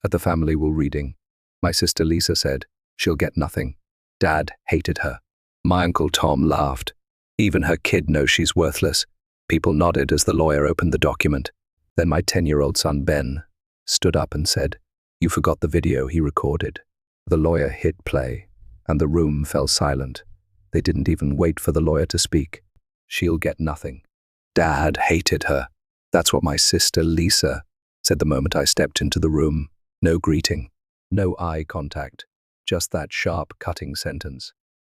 at the family will reading. My sister Lisa said, she'll get nothing. Dad hated her. My Uncle Tom laughed. Even her kid knows she's worthless. People nodded as the lawyer opened the document. Then my 10-year-old son Ben stood up and said, "You forgot the video he recorded." The lawyer hit play, and the room fell silent. They didn't even wait for the lawyer to speak. She'll get nothing. Dad hated her. That's what my sister Lisa said the moment I stepped into the room. No greeting, no eye contact, just that sharp, cutting sentence,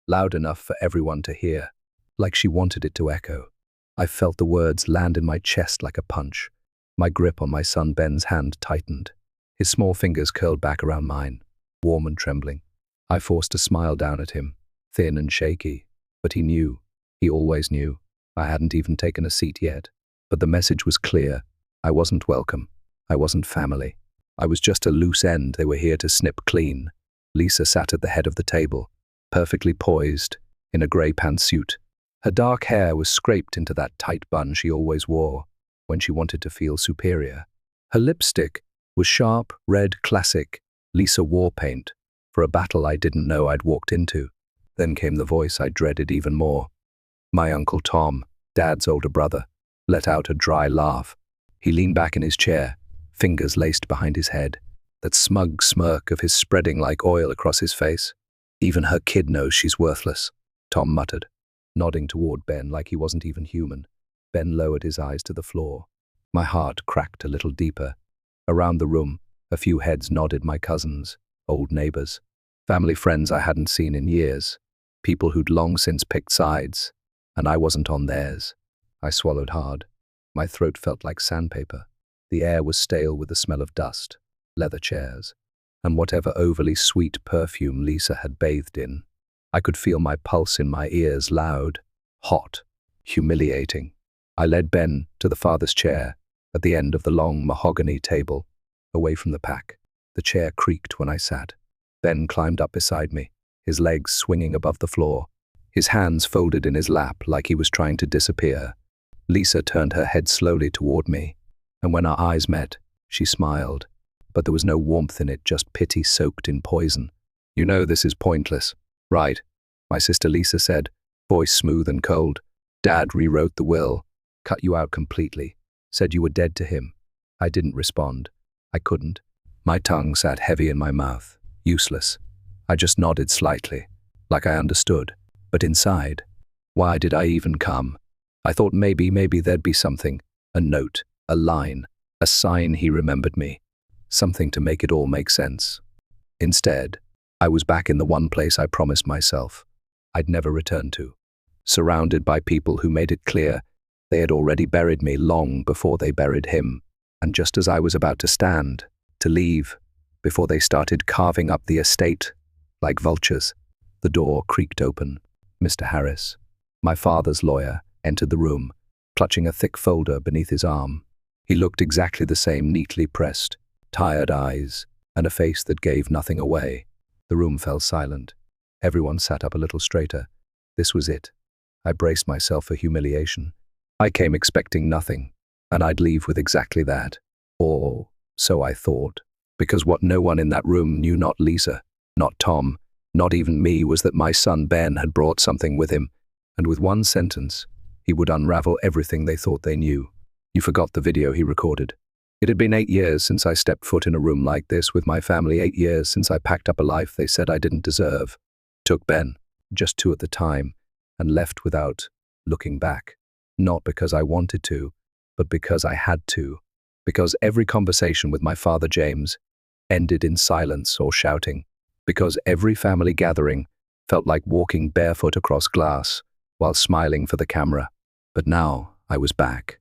loud enough for everyone to hear, like she wanted it to echo. I felt the words land in my chest like a punch. My grip on my son Ben's hand tightened. His small fingers curled back around mine, warm and trembling. I forced a smile down at him, thin and shaky, but he knew. He always knew. I hadn't even taken a seat yet. But the message was clear. I wasn't welcome. I wasn't family. I was just a loose end they were here to snip clean. Lisa sat at the head of the table, perfectly poised, in a grey pantsuit. Her dark hair was scraped into that tight bun she always wore when she wanted to feel superior. Her lipstick was sharp, red, classic Lisa war paint for a battle I didn't know I'd walked into. Then came the voice I dreaded even more. My Uncle Tom, Dad's older brother, let out a dry laugh. He leaned back in his chair, fingers laced behind his head, that smug smirk of his spreading like oil across his face. "Even her kid knows she's worthless," Tom muttered, nodding toward Ben like he wasn't even human. Ben lowered his eyes to the floor. My heart cracked a little deeper. Around the room, a few heads nodded, my cousins, old neighbors, family friends I hadn't seen in years, people who'd long since picked sides, and I wasn't on theirs. I swallowed hard. My throat felt like sandpaper. The air was stale with the smell of dust, leather chairs, and whatever overly sweet perfume Lisa had bathed in. I could feel my pulse in my ears, loud, hot, humiliating. I led Ben to the farthest chair, at the end of the long mahogany table, away from the pack. The chair creaked when I sat. Ben climbed up beside me, his legs swinging above the floor, his hands folded in his lap like he was trying to disappear. Lisa turned her head slowly toward me, and when our eyes met, she smiled. But there was no warmth in it, just pity soaked in poison. "You know this is pointless, right?" my sister Lisa said, voice smooth and cold. "Dad rewrote the will, cut you out completely, said you were dead to him." I didn't respond. I couldn't. My tongue sat heavy in my mouth, useless. I just nodded slightly, like I understood. But inside, why did I even come? I thought maybe there'd be something, a note, a line, a sign he remembered me, something to make it all make sense. Instead, I was back in the one place I promised myself I'd never return to, surrounded by people who made it clear they had already buried me long before they buried him. And just as I was about to stand, to leave, before they started carving up the estate like vultures, the door creaked open. Mr. Harris, my father's lawyer, entered the room, clutching a thick folder beneath his arm. He looked exactly the same, neatly pressed, tired eyes, and a face that gave nothing away. The room fell silent. Everyone sat up a little straighter. This was it. I braced myself for humiliation. I came expecting nothing, and I'd leave with exactly that. Or so I thought, because what no one in that room knew, not Lisa, not Tom, not even me, was that my son Ben had brought something with him, and with one sentence, he would unravel everything they thought they knew. "You forgot the video he recorded." It had been 8 years since I stepped foot in a room like this with my family, 8 years since I packed up a life they said I didn't deserve, took Ben, just 2 at the time, and left without looking back. Not because I wanted to, but because I had to. Because every conversation with my father James ended in silence or shouting. Because every family gathering felt like walking barefoot across glass while smiling for the camera. But now I was back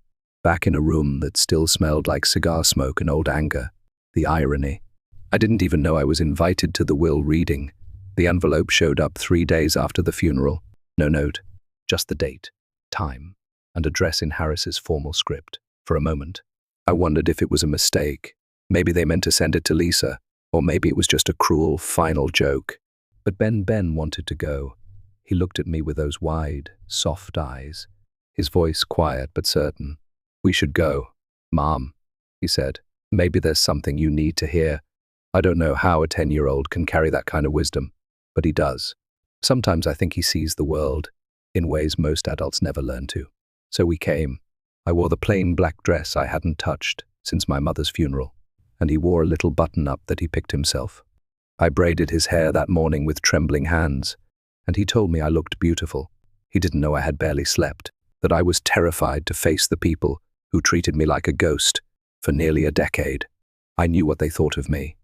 in a room that still smelled like cigar smoke and old anger. The irony. I didn't even know I was invited to the will reading. The envelope showed up 3 days after the funeral. No note, just the date, time, and address in Harris's formal script. For a moment, I wondered if it was a mistake. Maybe they meant to send it to Lisa, or maybe it was just a cruel final joke. But Ben wanted to go. He looked at me with those wide, soft eyes, his voice quiet but certain. "We should go, Mom," he said. "Maybe there's something you need to hear." I don't know how a 10-year-old can carry that kind of wisdom, but he does. Sometimes I think he sees the world in ways most adults never learn to. So we came. I wore the plain black dress I hadn't touched since my mother's funeral, and he wore a little button-up that he picked himself. I braided his hair that morning with trembling hands, and he told me I looked beautiful. He didn't know I had barely slept, that I was terrified to face the people who treated me like a ghost for nearly a decade. I knew what they thought of me.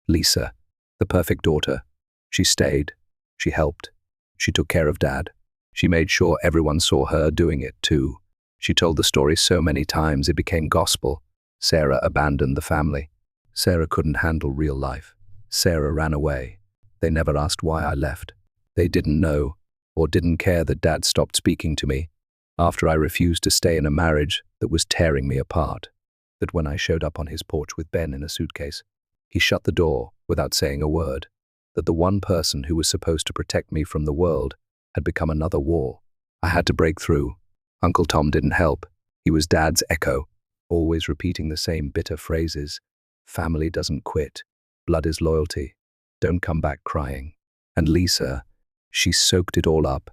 Lisa, the perfect daughter. She stayed. She helped. She took care of Dad. She made sure everyone saw her doing it too. She told the story so many times it became gospel. Sarah abandoned the family. Sarah couldn't handle real life. Sarah ran away. They never asked why I left. They didn't know or didn't care that Dad stopped speaking to me after I refused to stay in a marriage that was tearing me apart. That when I showed up on his porch with Ben in a suitcase, he shut the door without saying a word. That the one person who was supposed to protect me from the world had become another war. I had to break through. Uncle Tom didn't help. He was Dad's echo, always repeating the same bitter phrases. Family doesn't quit. Blood is loyalty. Don't come back crying. And Lisa, she soaked it all up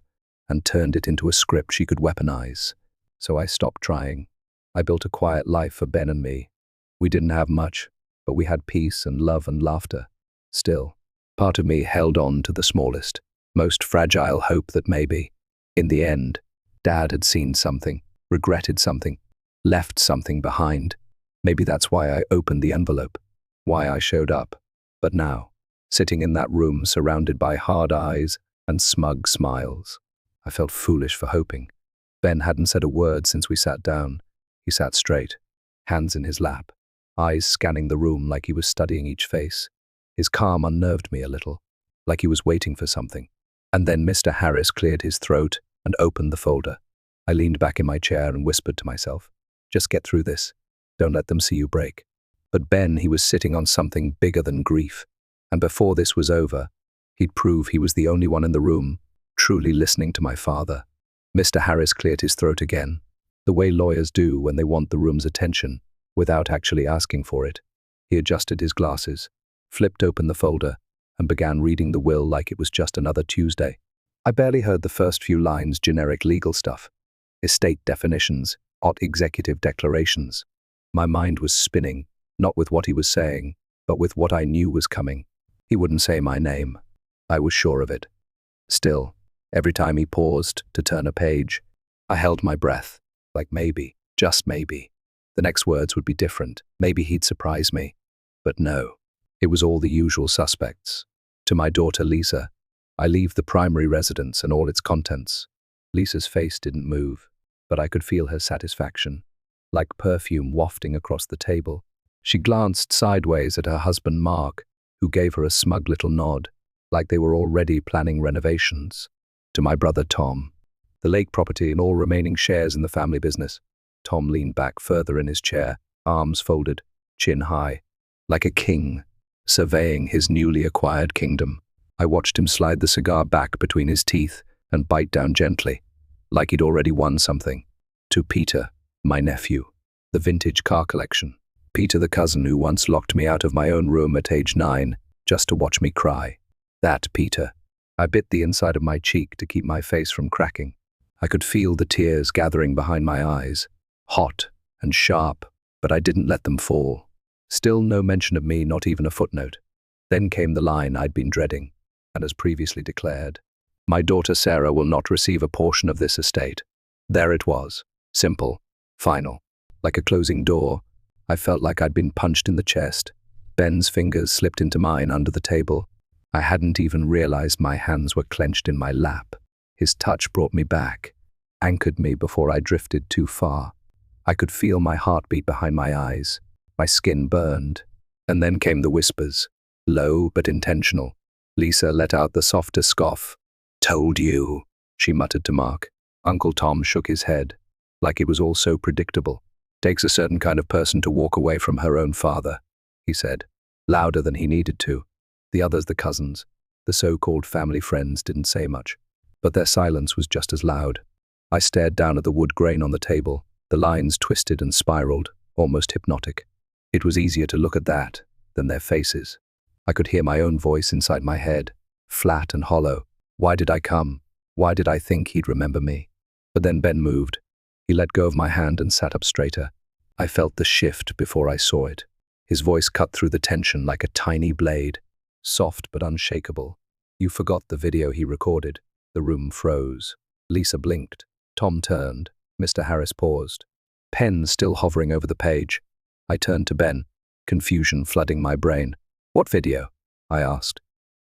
and turned it into a script she could weaponize. So I stopped trying. I built a quiet life for Ben and me. We didn't have much, but we had peace and love and laughter. Still, part of me held on to the smallest, most fragile hope that maybe, in the end, Dad had seen something, regretted something, left something behind. Maybe that's why I opened the envelope, why I showed up. But now, sitting in that room surrounded by hard eyes and smug smiles, I felt foolish for hoping. Ben hadn't said a word since we sat down. He sat straight, hands in his lap, eyes scanning the room like he was studying each face. His calm unnerved me a little, like he was waiting for something. And then Mr. Harris cleared his throat and opened the folder. I leaned back in my chair and whispered to myself, just get through this. Don't let them see you break. But Ben, he was sitting on something bigger than grief. And before this was over, he'd prove he was the only one in the room, truly listening to my father. Mr. Harris cleared his throat again, the way lawyers do when they want the room's attention, without actually asking for it. He adjusted his glasses, flipped open the folder, and began reading the will like it was just another Tuesday. I barely heard the first few lines, generic legal stuff, estate definitions, odd executive declarations. My mind was spinning, not with what he was saying, but with what I knew was coming. He wouldn't say my name. I was sure of it. Still, every time he paused to turn a page, I held my breath, like maybe, just maybe, the next words would be different. Maybe he'd surprise me. But no, it was all the usual suspects. To my daughter Lisa, I leave the primary residence and all its contents. Lisa's face didn't move, but I could feel her satisfaction, like perfume wafting across the table. She glanced sideways at her husband Mark, who gave her a smug little nod, like they were already planning renovations. To my brother Tom, the lake property and all remaining shares in the family business. Tom leaned back further in his chair, arms folded, chin high, like a king, surveying his newly acquired kingdom. I watched him slide the cigar back between his teeth and bite down gently, like he'd already won something. To Peter, my nephew, the vintage car collection. Peter, the cousin who once locked me out of my own room at age 9 just to watch me cry. That Peter. I bit the inside of my cheek to keep my face from cracking. I could feel the tears gathering behind my eyes, hot and sharp, but I didn't let them fall. Still no mention of me, not even a footnote. Then came the line I'd been dreading, and as previously declared, my daughter Sarah will not receive a portion of this estate. There it was, simple, final. Like a closing door, I felt like I'd been punched in the chest. Ben's fingers slipped into mine under the table. I hadn't even realized my hands were clenched in my lap. His touch brought me back, anchored me before I drifted too far. I could feel my heartbeat behind my eyes. My skin burned. And then came the whispers, low but intentional. Lisa let out the softest scoff. Told you, she muttered to Mark. Uncle Tom shook his head, like it was all so predictable. Takes a certain kind of person to walk away from her own father, he said, louder than he needed to. The others, the cousins, the so-called family friends, didn't say much, but their silence was just as loud. I stared down at the wood grain on the table. The lines twisted and spiraled, almost hypnotic. It was easier to look at that than their faces. I could hear my own voice inside my head, flat and hollow. Why did I come? Why did I think he'd remember me? But then Ben moved. He let go of my hand and sat up straighter. I felt the shift before I saw it. His voice cut through the tension like a tiny blade, soft but unshakable. You forgot the video he recorded. The room froze. Lisa blinked. Tom turned. Mr. Harris paused. Pen still hovering over the page. I turned to Ben, confusion flooding my brain. What video? I asked,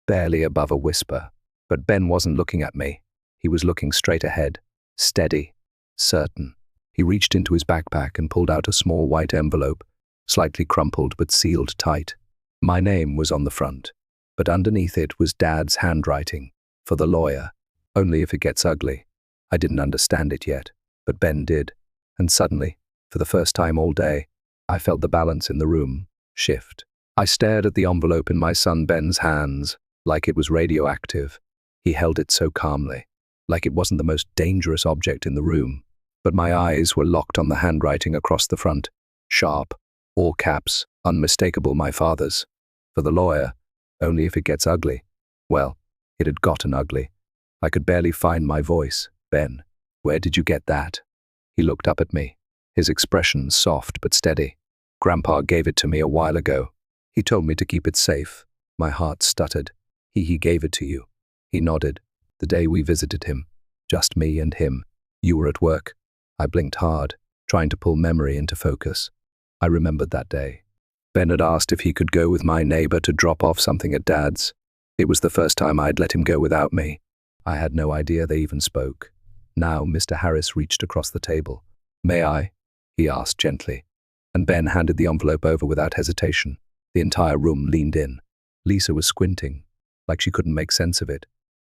barely above a whisper. But Ben wasn't looking at me. He was looking straight ahead, steady, certain. He reached into his backpack and pulled out a small white envelope, slightly crumpled but sealed tight. My name was on the front, but underneath it was Dad's handwriting, for the lawyer, only if it gets ugly. I didn't understand it yet, but Ben did. And suddenly, for the first time all day, I felt the balance in the room shift. I stared at the envelope in my son Ben's hands, like it was radioactive. He held it so calmly, like it wasn't the most dangerous object in the room. But my eyes were locked on the handwriting across the front, sharp, all caps, unmistakable, my father's. For the lawyer, only if it gets ugly. Well, it had gotten ugly. I could barely find my voice. Ben, where did you get that? He looked up at me, his expression soft but steady. Grandpa gave it to me a while ago. He told me to keep it safe. My heart stuttered. He gave it to you. He nodded. The day we visited him. Just me and him. You were at work. I blinked hard, trying to pull memory into focus. I remembered that day. Ben had asked if he could go with my neighbor to drop off something at Dad's. It was the first time I'd let him go without me. I had no idea they even spoke. Now Mr. Harris reached across the table. May I? He asked gently. And Ben handed the envelope over without hesitation. The entire room leaned in. Lisa was squinting, like she couldn't make sense of it.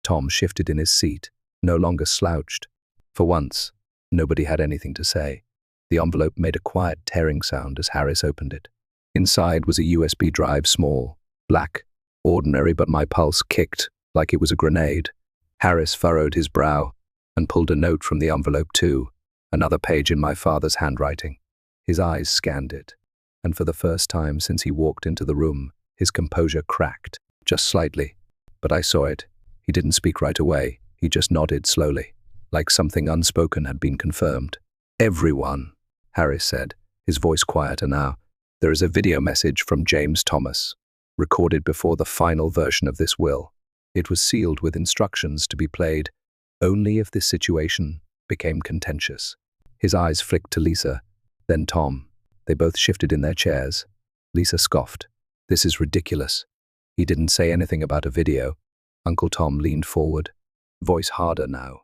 Tom shifted in his seat, no longer slouched. For once, nobody had anything to say. The envelope made a quiet tearing sound as Harris opened it. Inside was a USB drive, small, black, ordinary, but my pulse kicked like it was a grenade. Harris furrowed his brow and pulled a note from the envelope too, another page in my father's handwriting. His eyes scanned it, and for the first time since he walked into the room, his composure cracked, just slightly. But I saw it. He didn't speak right away. He just nodded slowly, like something unspoken had been confirmed. Everyone, Harris said, his voice quieter now. There is a video message from James Thomas, recorded before the final version of this will. It was sealed with instructions to be played only if this situation became contentious. His eyes flicked to Lisa, then Tom. They both shifted in their chairs. Lisa scoffed. This is ridiculous. He didn't say anything about a video. Uncle Tom leaned forward, voice harder now.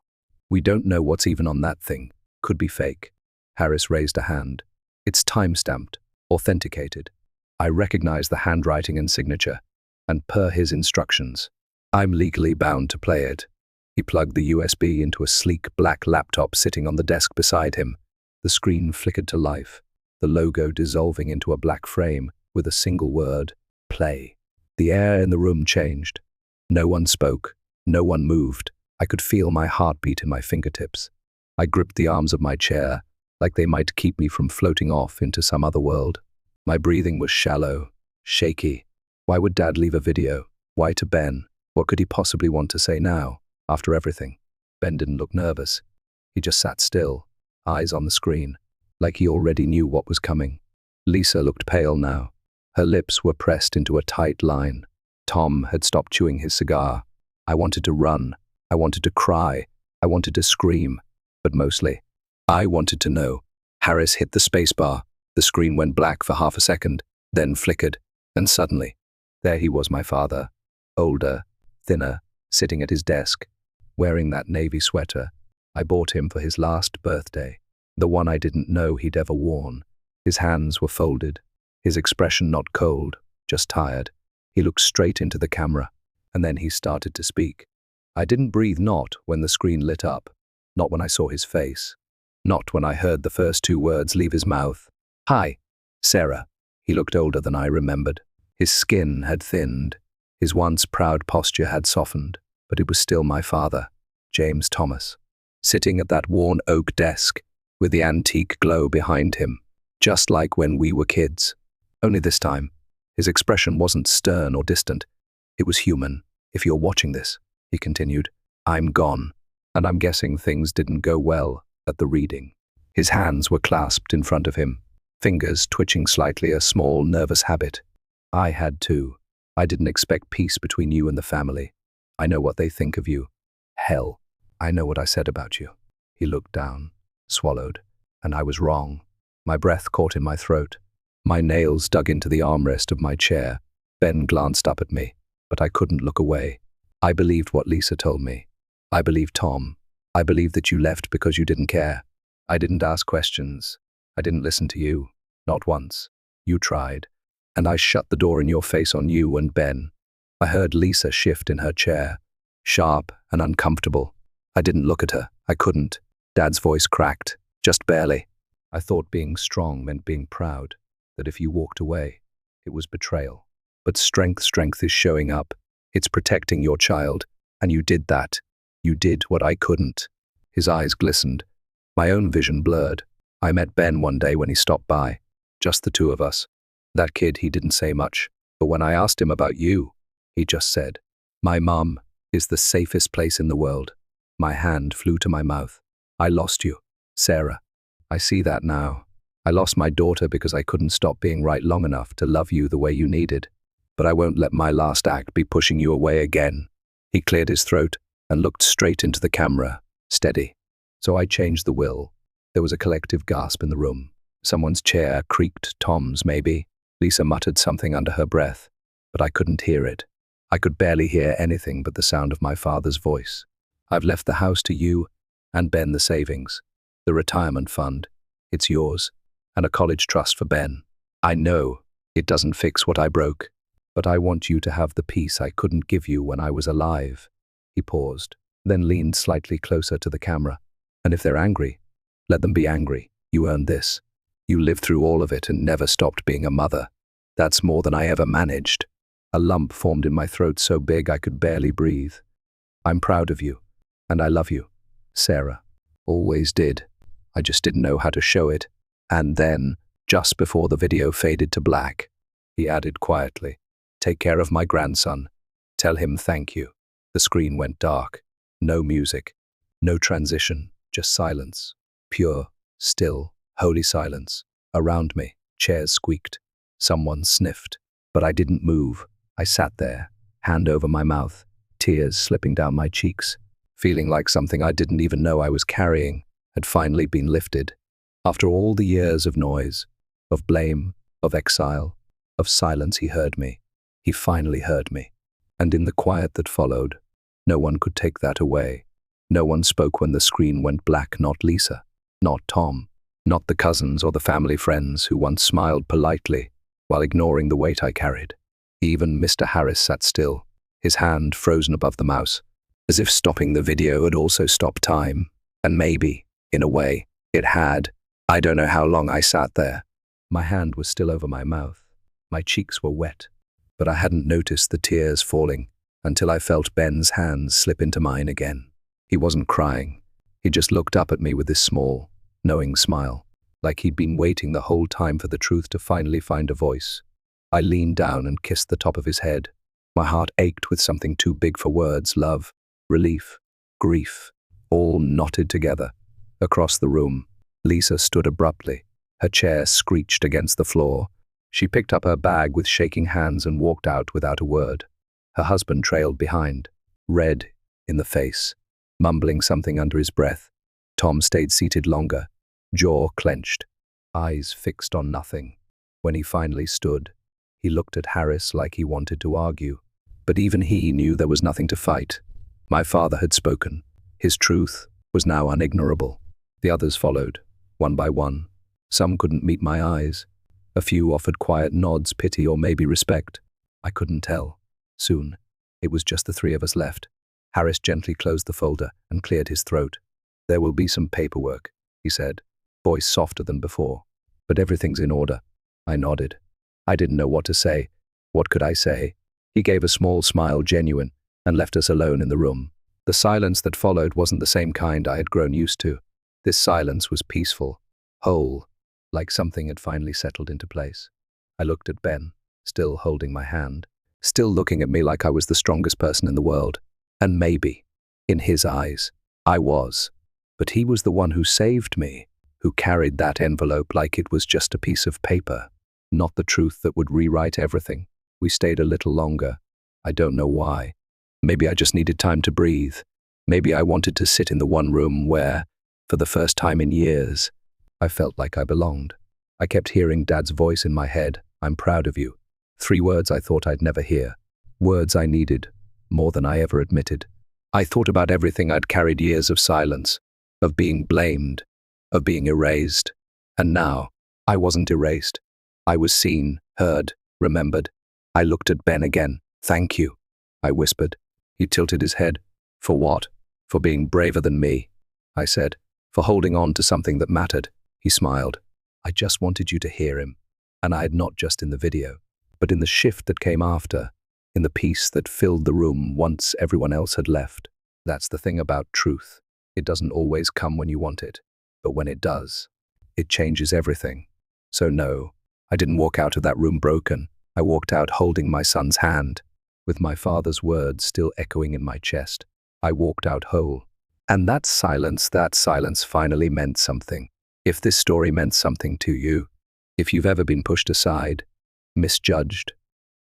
We don't know what's even on that thing. Could be fake. Harris raised a hand. It's time-stamped, authenticated. I recognize the handwriting and signature, and per his instructions, I'm legally bound to play it. He plugged the USB into a sleek black laptop sitting on the desk beside him. The screen flickered to life, the logo dissolving into a black frame with a single word, play. The air in the room changed. No one spoke. No one moved. I could feel my heartbeat in my fingertips. I gripped the arms of my chair, like they might keep me from floating off into some other world. My breathing was shallow, shaky. Why would Dad leave a video? Why to Ben? What could he possibly want to say now, after everything? Ben didn't look nervous. He just sat still, eyes on the screen, like he already knew what was coming. Lisa looked pale now. Her lips were pressed into a tight line. Tom had stopped chewing his cigar. I wanted to run. I wanted to cry. I wanted to scream. But mostly, I wanted to know. Harris hit the spacebar. The screen went black for half a second, then flickered. And suddenly, there he was, my father. Older, thinner, sitting at his desk, wearing that navy sweater I bought him for his last birthday, the one I didn't know he'd ever worn. His hands were folded, his expression not cold, just tired. He looked straight into the camera, and then he started to speak. I didn't breathe, not when the screen lit up, not when I saw his face, not when I heard the first two words leave his mouth. Hi, Sarah. He looked older than I remembered. His skin had thinned. His once proud posture had softened, but it was still my father, James Thomas, sitting at that worn oak desk with the antique glow behind him, just like when we were kids. Only this time, His expression wasn't stern or distant. It was human. "If you're watching this," he continued, "I'm gone, and I'm guessing things didn't go well at the reading." His hands were clasped in front of him, fingers twitching slightly, a small, nervous habit. I had too. I didn't expect peace between you and the family. I know what they think of you. Hell, I know what I said about you. He looked down, swallowed, and I was wrong. My breath caught in my throat. My nails dug into the armrest of my chair. Ben glanced up at me, but I couldn't look away. I believed what Lisa told me. I believed Tom. I believed that you left because you didn't care. I didn't ask questions. I didn't listen to you. Not once. You tried. And I shut the door in your face on you and Ben. I heard Lisa shift in her chair, sharp and uncomfortable. I didn't look at her. I couldn't. Dad's voice cracked, just barely. I thought being strong meant being proud, that if you walked away, it was betrayal. But strength is showing up. It's protecting your child. And you did that. You did what I couldn't. His eyes glistened. My own vision blurred. I met Ben one day when he stopped by. Just the two of us. That kid, he didn't say much. But when I asked him about you, he just said, "My mom is the safest place in the world." My hand flew to my mouth. I lost you, Sarah. I see that now. I lost my daughter because I couldn't stop being right long enough to love you the way you needed. But I won't let my last act be pushing you away again. He cleared his throat and looked straight into the camera, steady. So I changed the will. There was a collective gasp in the room. Someone's chair creaked, Tom's maybe. Lisa muttered something under her breath, but I couldn't hear it. I could barely hear anything but the sound of my father's voice. "I've left the house to you and Ben the savings, the retirement fund. It's yours, and a college trust for Ben. I know it doesn't fix what I broke, but I want you to have the peace I couldn't give you when I was alive." He paused, then leaned slightly closer to the camera. "And if they're angry, let them be angry. You earned this. You lived through all of it and never stopped being a mother. That's more than I ever managed." A lump formed in my throat so big I could barely breathe. "I'm proud of you, and I love you, Sarah. Always did. I just didn't know how to show it." And then, just before the video faded to black, he added quietly, "Take care of my grandson. Tell him thank you." The screen went dark. No music. No transition. Just silence. Pure, still, holy silence. Around me, chairs squeaked. Someone sniffed. But I didn't move. I sat there, hand over my mouth, tears slipping down my cheeks, feeling like something I didn't even know I was carrying had finally been lifted. After all the years of noise, of blame, of exile, of silence, he heard me. He finally heard me. And in the quiet that followed, no one could take that away. No one spoke when the screen went black, not Lisa, not Tom, not the cousins or the family friends who once smiled politely while ignoring the weight I carried. Even Mr. Harris sat still, his hand frozen above the mouse, as if stopping the video had also stopped time. And maybe, in a way, it had. I don't know how long I sat there. My hand was still over my mouth. My cheeks were wet, but I hadn't noticed the tears falling until I felt Ben's hands slip into mine again. He wasn't crying. He just looked up at me with this small, knowing smile, like he'd been waiting the whole time for the truth to finally find a voice. I leaned down and kissed the top of his head. My heart ached with something too big for words: love, relief, grief, all knotted together. Across the room, Lisa stood abruptly. Her chair screeched against the floor. She picked up her bag with shaking hands and walked out without a word. Her husband trailed behind, red in the face, mumbling something under his breath. Tom stayed seated longer, jaw clenched, eyes fixed on nothing. When he finally stood, he looked at Harris like he wanted to argue. But even he knew there was nothing to fight. My father had spoken. His truth was now unignorable. The others followed, one by one. Some couldn't meet my eyes. A few offered quiet nods, pity, or maybe respect. I couldn't tell. Soon, it was just the three of us left. Harris gently closed the folder and cleared his throat. "There will be some paperwork," he said, voice softer than before. "But everything's in order." I nodded. I didn't know what to say. What could I say? He gave a small smile, genuine, and left us alone in the room. The silence that followed wasn't the same kind I had grown used to. This silence was peaceful, whole, like something had finally settled into place. I looked at Ben. still holding my hand, still looking at me like I was the strongest person in the world. And maybe, in his eyes, I was. But he was the one who saved me, who carried that envelope like it was just a piece of paper, not the truth that would rewrite everything. We stayed a little longer. I don't know why. Maybe I just needed time to breathe. Maybe I wanted to sit in the one room where, for the first time in years, I felt like I belonged. I kept hearing Dad's voice in my head, "I'm proud of you." 3 words I thought I'd never hear. Words I needed, more than I ever admitted. I thought about everything I'd carried years of silence, of being blamed, of being erased. And now, I wasn't erased. I was seen, heard, remembered. I looked at Ben again. "Thank you," I whispered. He tilted his head. "For what?" "For being braver than me," I said. "For holding on to something that mattered." He smiled. "I just wanted you to hear him." And I had not just in the video, but in the shift that came after, in the peace that filled the room once everyone else had left. That's the thing about truth. It doesn't always come when you want it, but when it does, it changes everything. So no, I didn't walk out of that room broken. I walked out holding my son's hand, with my father's words still echoing in my chest. I walked out whole. And that silence finally meant something. If this story meant something to you, if you've ever been pushed aside, misjudged,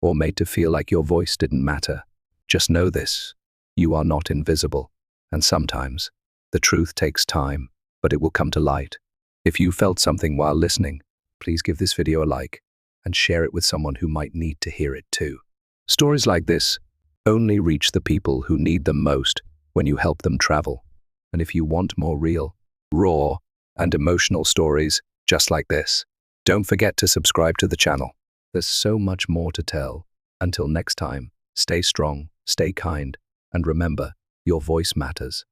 or made to feel like your voice didn't matter, just know this: you are not invisible. And sometimes, the truth takes time, but it will come to light. If you felt something while listening, please give this video a like and share it with someone who might need to hear it too. Stories like this only reach the people who need them most when you help them travel. And if you want more real, raw, and emotional stories just like this, don't forget to subscribe to the channel. There's so much more to tell. Until next time, stay strong, stay kind, and remember, your voice matters.